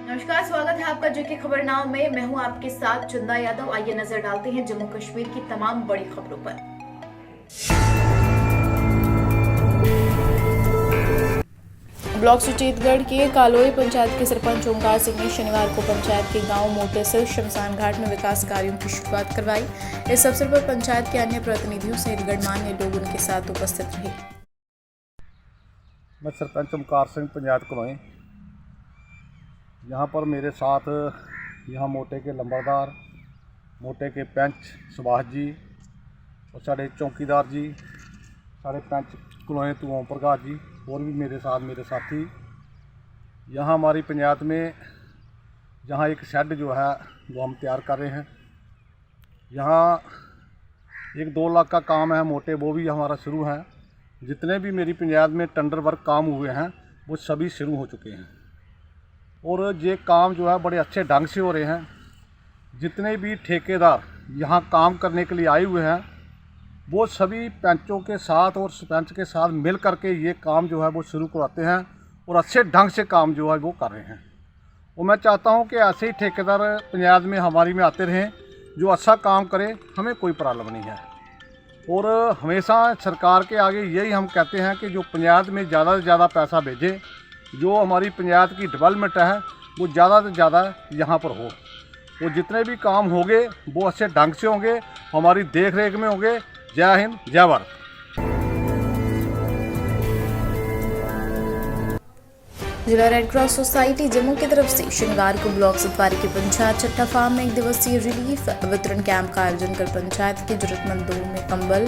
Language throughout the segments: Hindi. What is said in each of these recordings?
नमस्कार, स्वागत है आपका जेके खबरनाम में। मैं हूं आपके साथ चंदा यादव। आइए नजर डालते हैं जम्मू कश्मीर की तमाम बड़ी खबरों पर। ब्लॉक सुचेतगढ़ के कालोई पंचायत के सरपंच ओंकार सिंह ने शनिवार को पंचायत के गांव मोटे से शमशान घाट में विकास कार्यों की शुरुआत करवाई। इस अवसर पर पंचायत के अन्य प्रतिनिधियों सहित गणमान्य लोग उनके साथ उपस्थित रहे। मैं सरपंच ओंकार सिंह पंचायत कलोई। यहाँ पर मेरे साथ यहाँ मोटे के लंबरदार, मोटे के पंच सुभाष जी और साढ़े चौकीदार जी, साढ़े पंच कलोई तू ओम प्रकाश जी और भी मेरे साथ मेरे साथी। यहाँ हमारी पंचायत में जहाँ एक शेड जो है वो हम तैयार कर रहे हैं। यहाँ 1-2 लाख का काम है मोटे, वो भी हमारा शुरू है। जितने भी मेरी पंचायत में टेंडर वर्क काम हुए हैं वो सभी शुरू हो चुके हैं और ये काम जो है बड़े अच्छे ढंग से हो रहे हैं। जितने भी ठेकेदार यहाँ काम करने के लिए आए हुए हैं वो सभी पंचों के साथ और सरपंच के साथ मिल करके ये काम जो है वो शुरू करवाते हैं और अच्छे ढंग से काम जो है वो कर रहे हैं। और मैं चाहता हूँ कि ऐसे ही ठेकेदार पंचायत में हमारी में आते रहें, जो अच्छा काम करे, हमें कोई प्रॉब्लम नहीं है। और हमेशा सरकार के आगे यही हम कहते हैं कि जो पंचायत में ज़्यादा से ज़्यादा पैसा भेजे, जो हमारी पंचायत की डेवलपमेंट है वो ज़्यादा से ज़्यादा यहाँ पर हो। वो जितने भी काम होंगे वो अच्छे ढंग से होंगे, हमारी देख रेख में होंगे। जय हिंद, जय भारत। जिला रेड क्रॉस सोसाइटी जम्मू की तरफ से शनिवार को ब्लॉक सतवारी की पंचायत चट्टा फार्म में 1 दिवसीय रिलीफ वितरण कैंप का आयोजन कर पंचायत के जरूरतमंदों में कंबल,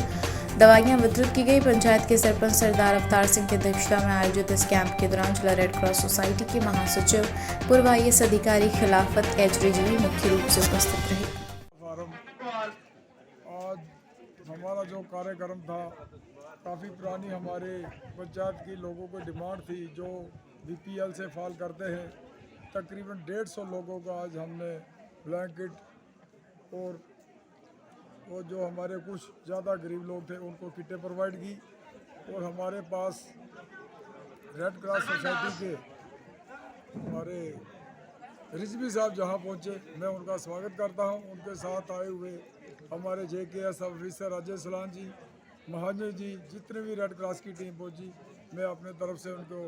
दवाइयां वितरित की गई। पंचायत के सरपंच सरदार अवतार सिंह की अध्यक्षता में आयोजित इस कैंप के दौरान जिला रेड क्रॉस सोसाइटी के महासचिव पूर्व IAS अधिकारी खिलाफत एचडी जी मुख्य रूप से उपस्थित रहे। आज हमारा जो कार्यक्रम था काफ़ी पुरानी हमारे पंचायत की लोगों को डिमांड थी, जो BPL से फॉल करते हैं। तकरीबन 150 लोगों का आज हमने ब्लैंकेट और वो जो हमारे कुछ ज़्यादा गरीब लोग थे उनको किटें प्रोवाइड की। और हमारे पास रेड क्रॉस सोसाइटी के हमारे रिजवी साहब जहाँ पहुँचे, मैं उनका स्वागत करता हूँ। उनके साथ आए हुए हमारे JKS ऑफिसर अजय सलान जी, महाजन जी, जितने भी रेड क्रॉस की टीम पहुँची, मैं अपने तरफ से उनको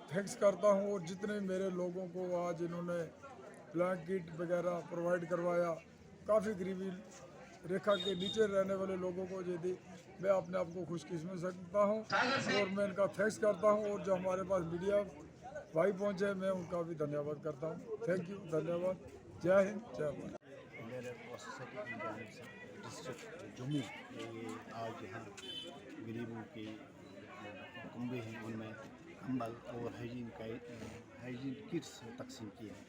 थैंक्स करता हूँ। और जितने मेरे लोगों को आज इन्होंने ब्लैंकेट वगैरह प्रोवाइड करवाया, काफ़ी गरीबी रेखा के नीचे रहने वाले लोगों को ये दी, मैं अपने आप को खुशकिस्मत समझता हूँ और मैं इनका थैंक्स करता हूँ। और जो हमारे पास मीडिया भाई पहुँचे, मैं उनका भी धन्यवाद करता हूँ। थैंक यू, धन्यवाद। जय हिंद, जय भारत। डिस्ट्रिक्ट जम्मू ये आज यहाँ गरीबों के कुंबे हैं, उनमें कंबल और हाइजीन किट्स तकसीम किए हैं।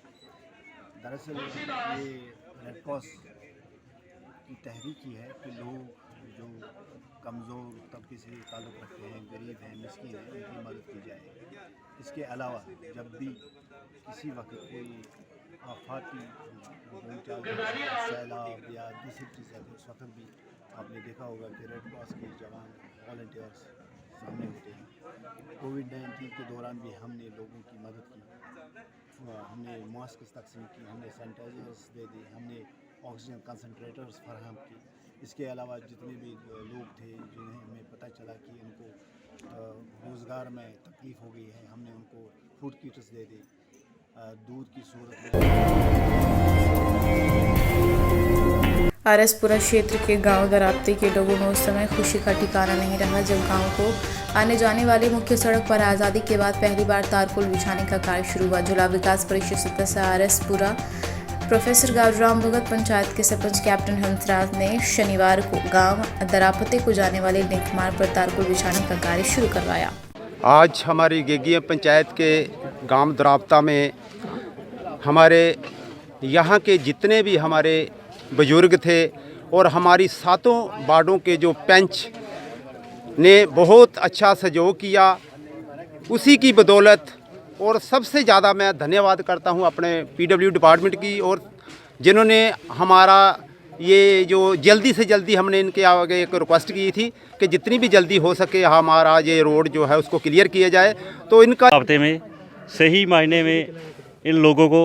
दरअसल ये रेड क्रॉस की तहरीक ही है कि लोग जो कमज़ोर तबके से ताल्लुक़ रखते हैं, गरीब हैं, मिस्कीन हैं, उनकी मदद की जाए। इसके अलावा जब भी किसी वक्त कोई आफाती सैलाब या दूसरी चीज़ है, उस वक्त भी आपने देखा होगा कि रेड क्रॉस के जवान वॉलंटियर्स सामने होते हैं। कोविड-19 के दौरान भी हमने लोगों की मदद की, हमने मास्क तकसीम की, हमने सैनिटाइजर्स दे दी, हमने ऑक्सीजन कंसनट्रेटर्स फराहम की। इसके अलावा जितने भी लोग थे जिन्हें हमें पता चला कि उनको रोज़गार में तकलीफ़ हो गई है, हमने उनको फूड किट्स दे दी। दूध की सूरत में आरएसपुरा क्षेत्र के गांव दराप्ते के लोगों में उस समय खुशी का ठिकाना नहीं रहा जब गांव को आने जाने वाली मुख्य सड़क पर आज़ादी के बाद पहली बार तारकोल बिछाने का कार्य शुरू हुआ। जिला विकास परिषद सदस्य आरएसपुरा प्रोफेसर गावराम भगत, पंचायत के सरपंच कैप्टन हंसराज ने शनिवार को गांव दरापते को जाने वाले लिंक मार्ग पर तारकोल बिछाने का कार्य शुरू करवाया। आज हमारी गेगिया पंचायत के गांव दरापता में हमारे यहाँ के जितने भी हमारे बुजुर्ग थे और हमारी 7 वार्डों के जो पंच ने बहुत अच्छा सहयोग किया, उसी की बदौलत। और सबसे ज़्यादा मैं धन्यवाद करता हूं अपने PW डिपार्टमेंट की, और जिन्होंने हमारा ये जो जल्दी से जल्दी हमने इनके आगे एक रिक्वेस्ट की थी कि जितनी भी जल्दी हो सके हमारा ये रोड जो है उसको क्लियर किया जाए। तो इनका हफ्ते में सही मायने में इन लोगों को,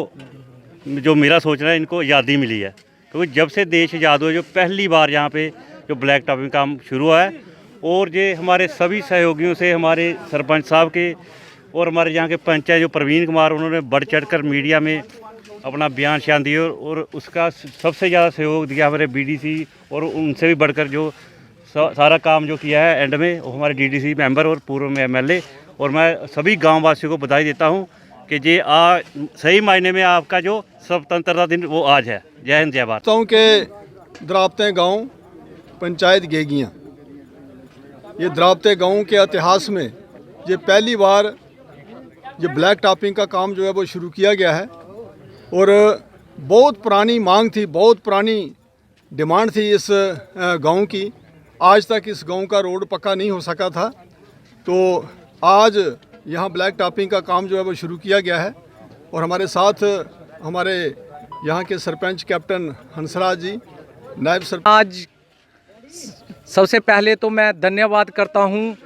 जो मेरा सोचना है, इनको आज़ादी मिली है। क्योंकि जब से देश आज़ाद हुआ, जो पहली बार यहाँ पे जो ब्लैक टॉपिंग काम शुरू हुआ है, और ये हमारे सभी सहयोगियों से, हमारे सरपंच साहब के और हमारे यहाँ के पंचायत जो प्रवीण कुमार, उन्होंने बढ़ चढ़ कर मीडिया में अपना बयान शान दिए, और उसका सबसे ज़्यादा सहयोग दिया हमारे बीडीसी, और उनसे भी बढ़कर जो सारा काम जो किया है एंड में, वो हमारे डीडीसी मेंबर और पूर्व में एमएलए। और मैं सभी गाँव वासियों को बधाई देता हूँ कि ये आज सही मायने में आपका जो स्वतंत्रता दिन वो आज है। जय हिंद, जय भारत। के द्रावते गांव पंचायत गेगियाँ, ये द्रावते गांव के इतिहास में ये पहली बार ये ब्लैक टॉपिंग का काम जो है वो शुरू किया गया है। और बहुत पुरानी मांग थी, बहुत पुरानी डिमांड थी इस गांव की। आज तक इस गांव का रोड पक्का नहीं हो सका था, तो आज यहाँ ब्लैक टॉपिंग का काम जो है वो शुरू किया गया है। और हमारे साथ हमारे यहाँ के सरपंच कैप्टन हंसराज जी, नायब सरपंच। आज सबसे पहले तो मैं धन्यवाद करता हूँ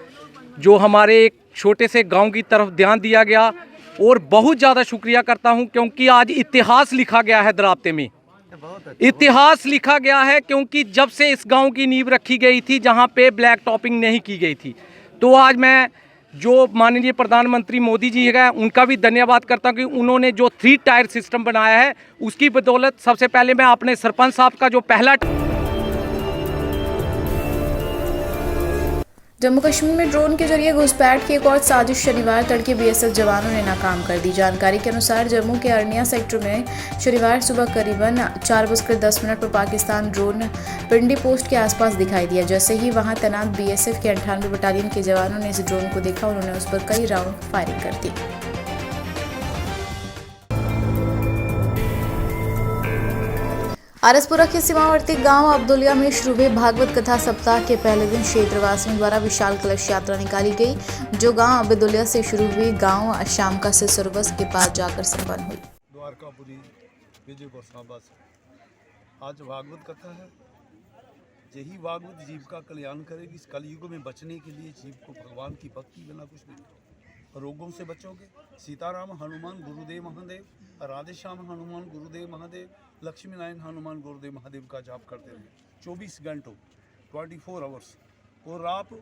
जो हमारे एक छोटे से गांव की तरफ ध्यान दिया गया, और बहुत ज़्यादा शुक्रिया करता हूँ क्योंकि आज इतिहास लिखा गया है द्रावते में। इतिहास लिखा गया है क्योंकि जब से इस गांव की नींव रखी गई थी जहां पे ब्लैक टॉपिंग नहीं की गई थी, तो आज मैं जो माननीय प्रधानमंत्री मोदी जी है उनका भी धन्यवाद करता हूं कि उन्होंने जो 3 टायर सिस्टम बनाया है, उसकी बदौलत सबसे पहले मैं अपने सरपंच साहब का जो पहला जम्मू कश्मीर में ड्रोन के जरिए घुसपैठ की एक और साजिश शनिवार तड़के बीएसएफ जवानों ने नाकाम कर दी। जानकारी के अनुसार जम्मू के अरनिया सेक्टर में शनिवार सुबह करीबन 4:10 पर पाकिस्तान ड्रोन पिंडी पोस्ट के आसपास दिखाई दिया। जैसे ही वहां तैनात बीएसएफ के 98 बटालियन के जवानों ने इस ड्रोन को देखा, उन्होंने उस पर कई राउंड फायरिंग कर दी। आरएसपुरा के सीमावर्ती गांव अब्दुलिया में शुरू हुए भागवत कथा सप्ताह के पहले दिन क्षेत्रवासियों द्वारा विशाल कलश यात्रा निकाली गई, जो गांव अब्दुलिया से शुरू हुई गांव शामका से सुरवस के पास जाकर संपन्न हुई। द्वारकापुरी विजय गोसाबा से आज भागवत कथा है। यही भागवत जीव का कल्याण करेगी। इस कलयुग में बचने के लिए जीव को भगवान की भक्ति बिना कुछ नहीं। रोगों से बचोगे। सीताराम हनुमान गुरुदेव महादेव, राधे श्याम हनुमान गुरुदेव महादेव, लक्ष्मी नारायण हनुमान गुरुदेव महादेव का जाप करते रहे 24 घंटों 24 आवर्स, और आप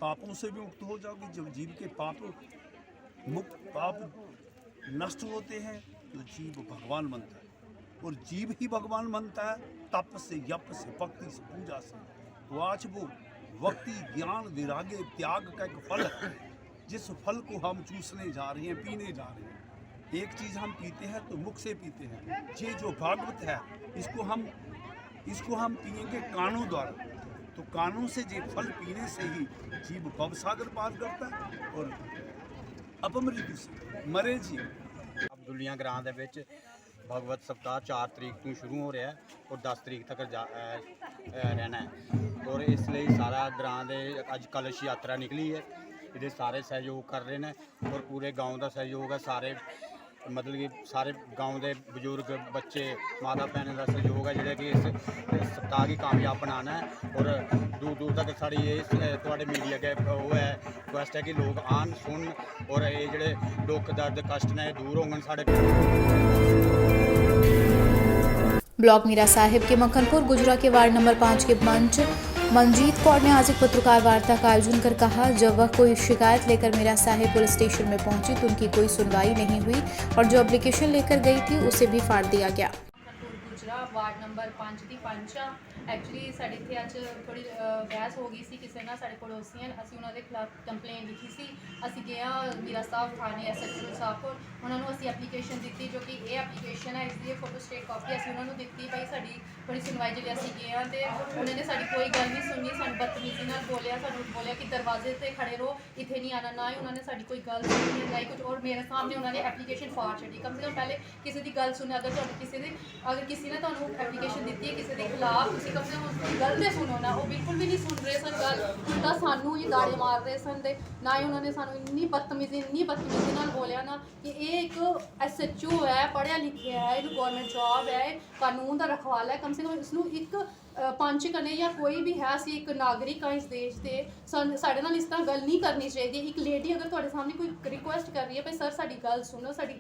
पापों से भी मुक्त हो जाओगे। जब जीव के पाप नष्ट होते हैं तो जीव भगवान बनता है, और जीव ही भगवान बनता है तप से, यप से, भक्ति से, पूजा से। तो आज वो भक्ति, ज्ञान, विरागे, त्याग का एक फल है, जिस फल को हम चूसने जा रहे हैं, पीने जा रहे हैं। एक चीज़ हम पीते हैं तो मुख से पीते हैं। ये जो भागवत है इसको हम पिएंगे कानों द्वारा, तो कानों से ये फल पीने से ही जीव भवसागर पार करता है और अपमृत्यु से मरे जीव। अब्दुलिया ग्रां दे विच भगवत सप्ताह 4 तरीक तो शुरू हो रहा है और 10 तरीक तक रहना है, और इसलिए सारा ग्रां दे अज कलश यात्रा निकली है। ये सारे सहयोग कर रहे हैं और पूरे गांव का सहयोग है। सारे मतलब कि सारे गांव के बजुर्ग, बच्चे, माता भैनों का सहयोग है जोड़ा कि इस सप्ताह की कामयाब बनाना है। और दूर दूर तक साड़ी ये थोड़े मीडिया के वो है रिक्वेस्ट है कि लोग आन सुन, और ये जोड़े दुख दर्द कष्ट ने दूर होंगे साढ़े। ब्लॉक मीरा साहिब के मक्खनपुर गुजरा के वार्ड नंबर 5 के पंच मनजीत कौर ने आज एक पत्रकार वार्ता का आयोजन कर कहा, जब वह कोई शिकायत लेकर मीरा साहिब पुलिस स्टेशन में पहुंची तो उनकी कोई सुनवाई नहीं हुई और जो एप्लीकेशन लेकर गई थी उसे भी फाड़ दिया गया। गुजरा वार्ड नंबर 5 ਦੀ ਪੰਚ ਆ। ਐਕਚੁਅਲੀ ਸਾਡੇ ਇੱਥੇ ਅੱਜ ਥੋੜੀ ਬਹਿਸ ਹੋ ਗਈ ਸੀ ਕਿਸੇ ਨਾਲ, ਸਾਡੇ ਪੜੋਸੀਆਂ ਅਸੀਂ ਉਹਨਾਂ ਦੇ ਖਿਲਾਫ ਕੰਪਲੇਂਟ ਲਿਖੀ ਸੀ। ਅਸੀਂ ਗਏ ਮੀਰਾ ਸਾਹਿਬ ਥਾਣੇ ਐਸਐਚਓ ਸਾਹਿਬ ਕੋਲ, ਉਹਨਾਂ ਨੂੰ ਅਸੀਂ ਐਪਲੀਕੇਸ਼ਨ ਦਿੱਤੀ ਜੋ ਕਿ ਇਹ ਐਪਲੀਕੇਸ਼ਨ ਹੈ, ਇਸ ਦੀ ਫੋਟੋ ਸਟੇਟ ਕਾਪੀ ਅਸੀਂ ਉਹਨਾਂ ਨੂੰ ਦਿੱਤੀ। ਭਾਈ ਸਾਡੀ ਥੋੜੀ ਸੁਣਵਾਈ ਜਿਹੜੀ ਅਸੀਂ ਗਏ ਹਾਂ ਤੇ ਉਹਨਾਂ ਨੇ ਸਾਡੀ ਕੋਈ ਗੱਲ ਨਹੀਂ ਸੁਣੀ, ਸਾਨੂੰ ਬਦਤਮੀਜ਼ੀ ਨਾਲ ਬੋਲਿਆ, ਸਾਨੂੰ ਬੋਲਿਆ ਕਿ ਦਰਵਾਜ਼ੇ ਤੇ ਖੜੇ ਰਹੋ, ਇੱਥੇ ਨਹੀਂ ਆਣਾ। ਨਾ ਹੀ ਉਹਨਾਂ ਨੇ ਸਾਡੀ ਕੋਈ ਗੱਲ ਸੁਣੀ ਨਾ ਹੀ ਕੁਝ, ਔਰ ਮੇਰੇ ਸਾਹਮਣੇ ਉਹਨਾਂ ਨੇ ਐਪਲੀਕੇਸ਼ਨ ਫਾੜ ਛੱਡੀ। ਕਮ ਸੇ ਕਮ ਪਹਿਲੇ ਕਿਸੇ ਦੀ ਗੱਲ ਸੁਣੇ, ਅਗਰ ਕਿਸੇ ਨੇ ਤੁਹਾਨੂੰ ਐਪਲੀਕੇਸ਼ਨ ਦਿੱਤੀ ਹੈ ਕਿਸੇ ਦੇ ਖਿਲਾਫ, ਤੁਸੀਂ कम से कम उसकी गल तो सुनो ना, वो बिल्कुल भी नहीं सुन रहे सन गल, उल्टा सानू ही गाड़ी मार रहे सन ते ना ही उन्होंने सानू इन्नी बदतमीजी नाल बोलिया ना कि ये एक SHO है, पढ़िया लिखिया है, इन्हू गौरमेंट जॉब है, कानून का रखवाला है, कम से कम इसनू एक पंच कने या कोई भी है असी एक नागरिक हाँ इस देश के साढ़े नाल इस तरह गल नहीं करनी चाहिए। एक लेडी अगर तुहाडे सामने कोई रिक्वेस्ट कर रही है भाई सर साडी गल सुनो, साडी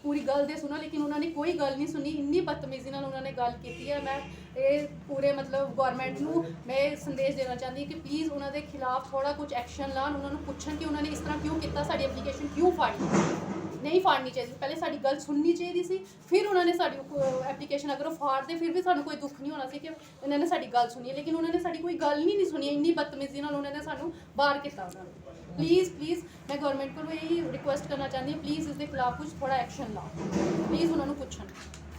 पूरी गल दे सुनो, लेकिन उन्होंने कोई गल नहीं सुनी, इन्नी बदतमीजी नाल उन्होंने गल की है। मैं ये पूरे मतलब गौरमेंट नू मैं संदेश देना चाहती कि प्लीज़ उन्होंने खिलाफ थोड़ा कुछ एक्शन लान, उन्होंने पूछन कि उन्होंने इस तरह क्यों किया, साडी एप्लीकेशन क्यों फाड़ी, नहीं फाड़नी चाहिए, पहले साड़ी गल सुननी चाहिए सी, फिर उन्होंने साड़ी एप्लीकेशन अगर फाड़ दे फिर भी सानू कोई दुख नहीं होना सी कि उन्होंने साड़ी गल सुनी, लेकिन उन्होंने साड़ी कोई गल नहीं सुनी, इन्नी बदतमीजी नाल उन्होंने सानू बाहर किया। उन्होंने प्लीज़ मैं गवर्नमेंट को यही रिक्वेस्ट करना चाहती हूँ, प्लीज़ इसके खिलाफ कुछ थोड़ा एक्शन लाओ, प्लीज़ उन्होंने पूछन।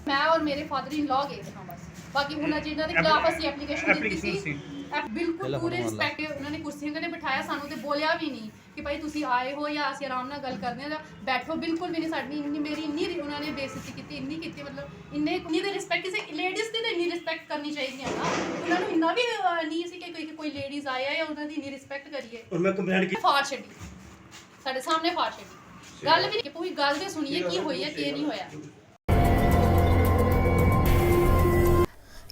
मैं और मेरे फादर इन लॉ गए थे बस, बाकी उन्होंने जिन्हों के खिलाफ असी एप्लीकेशन दी सी बिल्कुल पूरे रिस्पैक्ट उन्होंने कुर्सियां कने बिठाया, सानू तो बोलिया भी नहीं कि भाई तुसी आए हो या असी आराम नाल गल करने बैठो, बिल्कुल भी नहीं। साडी इन्नी मेरी इन्नी उन्होंने बेइज्जती की, इन्नी की, मतलब इन्नी दे रिस्पैक्ट किसी लेडीज़ की तो इन्नी रिस्पैक्ट करनी चाहिए ना, उन्होंने इन्ना भी नहीं सी कि कोई लेडीज़ आया या उन्होंने इन्नी रिस्पैक्ट करिए और मैं कंप्लेंट की फाड़ छड्डी, साडे सामने फाड़ छड्डी, गल भी कि पूरी गल ते सुनिए की होई है की नहीं होया।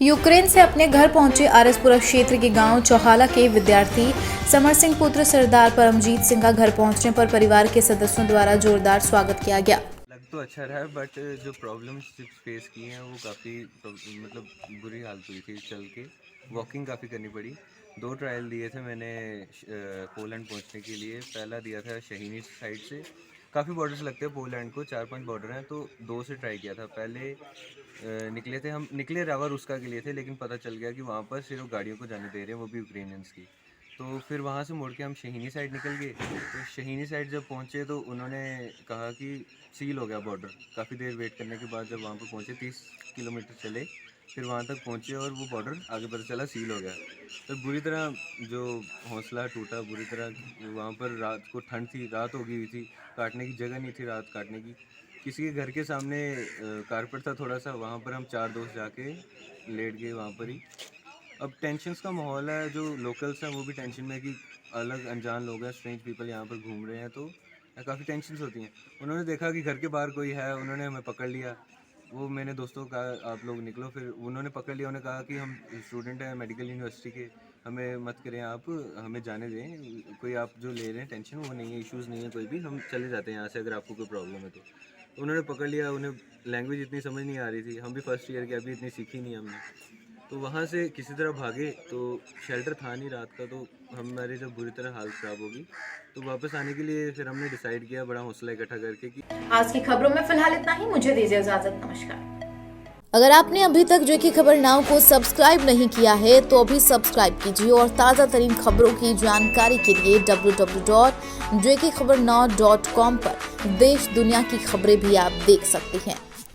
यूक्रेन से अपने घर पहुंचे आरएसपुरा क्षेत्र के गांव चौहाला के विद्यार्थी समर सिंह पुत्र सरदार परमजीत सिंह का घर पहुंचने पर परिवार के सदस्यों द्वारा जोरदार स्वागत किया गया। लग तो अच्छा रहा है बट जो प्रॉब्लम्स फेस की हैं वो काफ़ी मतलब बुरी हालत हुई थी, चल के वॉकिंग काफ़ी करनी पड़ी। 2 ट्रायल दिए थे मैंने पोलैंड पहुंचने के लिए। पहला दिया था शहीनी साइड से, काफ़ी बॉर्डर्स लगते हैं पोलैंड को, 4-5 बॉर्डर हैं, तो 2 से ट्राई किया था। पहले हम निकले रावा रुस्का के लिए थे, लेकिन पता चल गया कि वहाँ पर सिर्फ गाड़ियों को जाने दे रहे हैं, वो भी यूक्रेनियंस की। तो फिर वहाँ से मुड़ के हम शहीनी साइड निकल गए। तो शहीनी साइड जब पहुँचे तो उन्होंने कहा कि सील हो गया बॉर्डर। काफ़ी देर वेट करने के बाद जब वहाँ पर पहुँचे 30 किलोमीटर चले, फिर वहाँ तक पहुँचे और वो बॉर्डर आगे पता चला सील हो गया। तो बुरी तरह जो हौसला टूटा, बुरी तरह वहाँ पर रात को ठंड थी, रात हो गई हुई थी, काटने की जगह नहीं थी रात काटने की। किसी के घर के सामने कारपेट था थोड़ा सा, वहाँ पर हम 4 दोस्त जाके लेट गए वहाँ पर ही। अब टेंशन्स का माहौल है, जो लोकल्स हैं वो भी टेंशन में है कि अलग अनजान लोग हैं, स्ट्रेंज पीपल यहाँ पर घूम रहे हैं, तो काफ़ी टेंशन्स होती हैं। उन्होंने देखा कि घर के बाहर कोई है, उन्होंने हमें पकड़ लिया। वो मैंने दोस्तों को कहा आप लोग निकलो, फिर उन्होंने पकड़ लिया। उन्होंने कहा कि हम स्टूडेंट हैं मेडिकल यूनिवर्सिटी के, हमें मत करें आप, हमें जाने दें, कोई आप जो ले रहे हैं टेंशन वो नहीं है, इश्यूज़ नहीं है कोई भी, हम चले जाते हैं यहाँ से अगर आपको कोई प्रॉब्लम है तो। उन्होंने पकड़ लिया। उन्हें लैंग्वेज इतनी समझ नहीं आ रही थी, हम भी फर्स्ट ईयर के, अभी इतनी सीखी नहीं हमने। तो वहाँ से किसी तरह भागे, तो शेल्टर था नहीं रात का, तो हमारी जब बुरी तरह हालत ख़राब होगी तो वापस आने के लिए फिर हमने डिसाइड किया बड़ा हौसला इकट्ठा करके कि आज की खबरों में फिलहाल इतना ही। मुझे दीजिए इजाजत, नमस्कार। अगर आपने अभी तक जो की खबर नाउ को सब्सक्राइब नहीं किया है तो अभी सब्सक्राइब कीजिए और ताज़ा तरीन खबरों की जानकारी के लिए www.jkhabarnow.com पर देश दुनिया की खबरें भी आप देख सकते हैं।